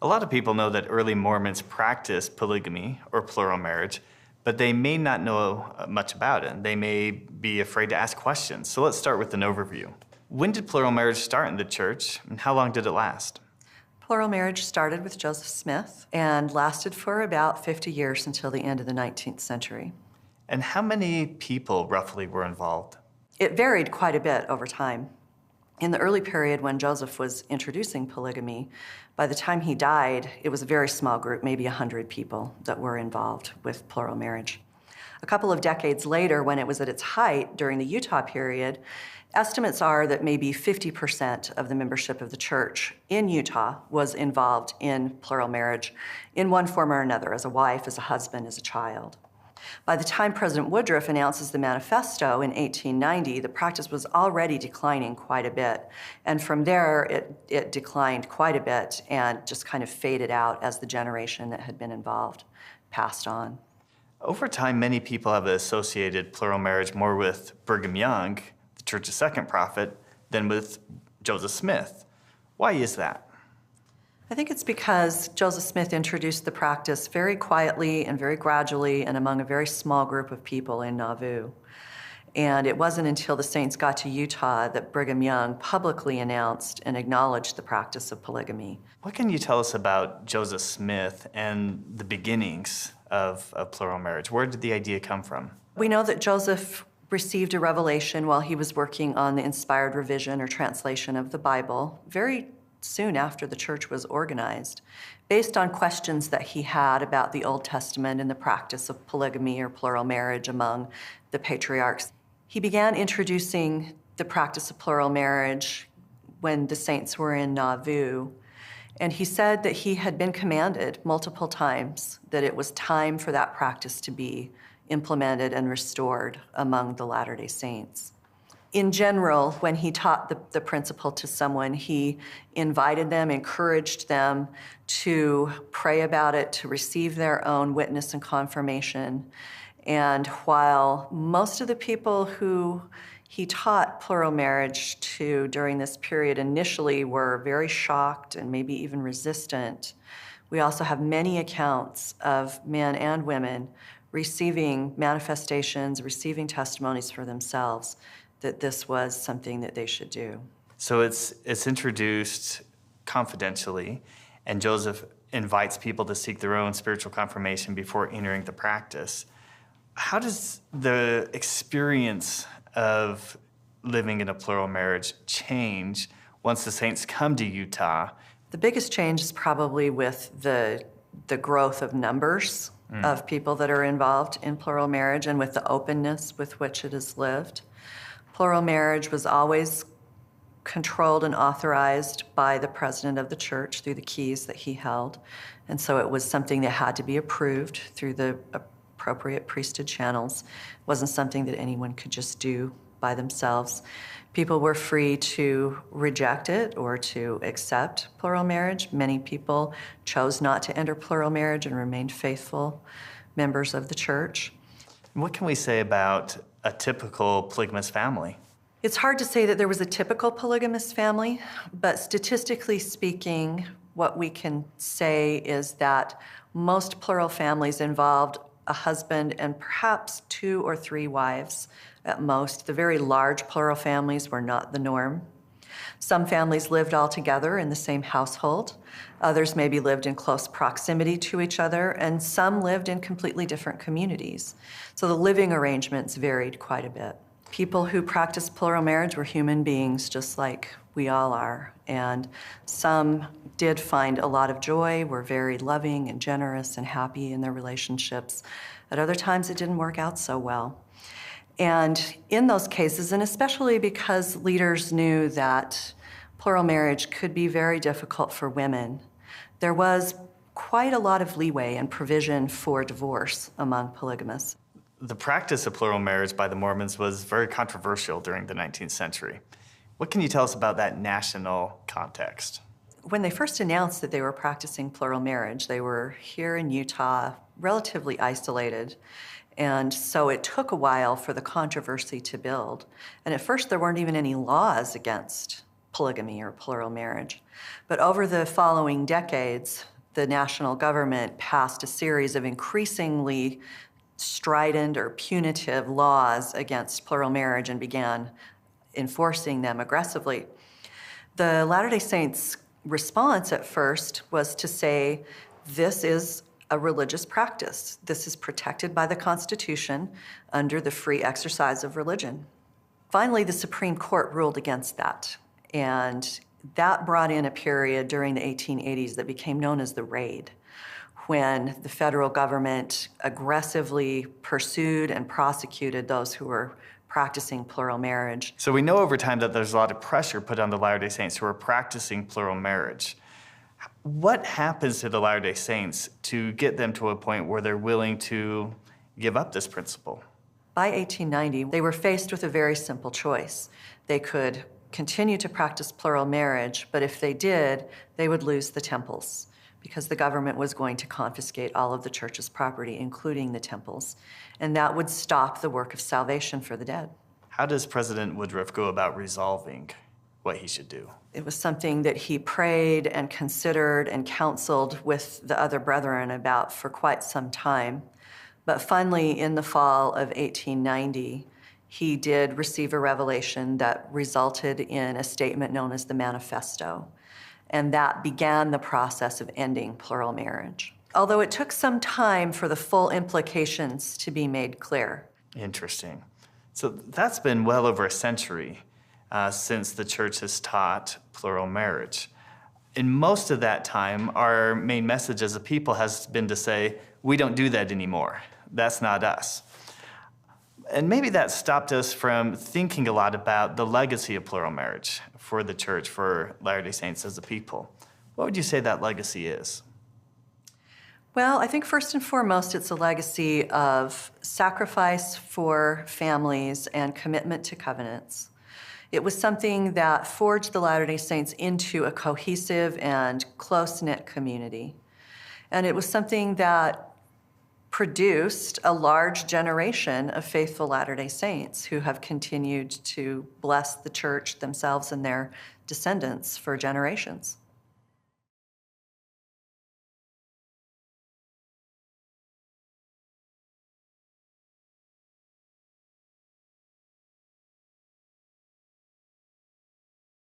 A lot of people know that early Mormons practiced polygamy or plural marriage, but they may not know much about it. They may be afraid to ask questions. So let's start with an overview. When did plural marriage start in the church, and how long did it last? Plural marriage started with Joseph Smith and lasted for about 50 years until the end of the 19th century. And how many people roughly were involved? It varied quite a bit over time. In the early period when Joseph was introducing polygamy, by the time he died, it was a very small group, maybe 100 people that were involved with plural marriage. A couple of decades later, when it was at its height during the Utah period, estimates are that maybe 50% of the membership of the church in Utah was involved in plural marriage in one form or another, as a wife, as a husband, as a child. By the time President Woodruff announces the manifesto in 1890, the practice was already declining quite a bit. And from there, it declined quite a bit and just kind of faded out as the generation that had been involved passed on. Over time, many people have associated plural marriage more with Brigham Young, the church's second prophet, than with Joseph Smith. Why is that? I think it's because Joseph Smith introduced the practice very quietly and very gradually and among a very small group of people in Nauvoo. And it wasn't until the saints got to Utah that Brigham Young publicly announced and acknowledged the practice of polygamy. What can you tell us about Joseph Smith and the beginnings of plural marriage? Where did the idea come from? We know that Joseph received a revelation while he was working on the inspired revision or translation of the Bible, very soon after the church was organized, based on questions that he had about the Old Testament and the practice of polygamy or plural marriage among the patriarchs. He began introducing the practice of plural marriage when the saints were in Nauvoo, and he said that he had been commanded multiple times that it was time for that practice to be implemented and restored among the Latter-day Saints. In general, when he taught the principle to someone, he invited them, encouraged them to pray about it, to receive their own witness and confirmation. And while most of the people who he taught plural marriage to during this period initially were very shocked and maybe even resistant, we also have many accounts of men and women receiving manifestations, receiving testimonies for themselves that this was something that they should do. So it's introduced confidentially, and Joseph invites people to seek their own spiritual confirmation before entering the practice. How does the experience of living in a plural marriage change once the saints come to Utah? The biggest change is probably with the growth of numbers of people that are involved in plural marriage and with the openness with which it is lived. Plural marriage was always controlled and authorized by the president of the church through the keys that he held. And so it was something that had to be approved through the appropriate priesthood channels. It wasn't something that anyone could just do by themselves. People were free to reject it or to accept plural marriage. Many people chose not to enter plural marriage and remained faithful members of the church. What can we say about a typical polygamous family? It's hard to say that there was a typical polygamous family, but statistically speaking, what we can say is that most plural families involved a husband and perhaps 2 or 3 wives at most. The very large plural families were not the norm. Some families lived all together in the same household. Others maybe lived in close proximity to each other, and some lived in completely different communities. So the living arrangements varied quite a bit. People who practiced plural marriage were human beings just like we all are, and some did find a lot of joy, were very loving and generous and happy in their relationships. At other times, it didn't work out so well. And in those cases, and especially because leaders knew that plural marriage could be very difficult for women, there was quite a lot of leeway and provision for divorce among polygamists. The practice of plural marriage by the Mormons was very controversial during the 19th century. What can you tell us about that national context? When they first announced that they were practicing plural marriage, they were here in Utah, relatively isolated. And so it took a while for the controversy to build. And at first, there weren't even any laws against polygamy or plural marriage. But over the following decades, the national government passed a series of increasingly strident or punitive laws against plural marriage and began enforcing them aggressively. The Latter-day Saints' response at first was to say, this is a religious practice. This is protected by the Constitution under the free exercise of religion. Finally, the Supreme Court ruled against that, and that brought in a period during the 1880s that became known as the Raid, when the federal government aggressively pursued and prosecuted those who were practicing plural marriage. So we know over time that there's a lot of pressure put on the Latter-day Saints who are practicing plural marriage. What happens to the Latter-day Saints to get them to a point where they're willing to give up this principle? By 1890, they were faced with a very simple choice. They could continue to practice plural marriage, but if they did, they would lose the temples because the government was going to confiscate all of the church's property, including the temples, and that would stop the work of salvation for the dead. How does President Woodruff go about resolving what he should do? It was something that he prayed and considered and counseled with the other brethren about for quite some time. But finally, in the fall of 1890, he did receive a revelation that resulted in a statement known as the Manifesto, and that began the process of ending plural marriage. Although it took some time for the full implications to be made clear. Interesting. So that's been well over a century since the church has taught plural marriage. In most of that time, our main message as a people has been to say, we don't do that anymore. That's not us. And maybe that stopped us from thinking a lot about the legacy of plural marriage for the church, for Latter-day Saints as a people. What would you say that legacy is? Well, I think first and foremost, it's a legacy of sacrifice for families and commitment to covenants. It was something that forged the Latter-day Saints into a cohesive and close-knit community. And it was something that produced a large generation of faithful Latter-day Saints who have continued to bless the church themselves and their descendants for generations.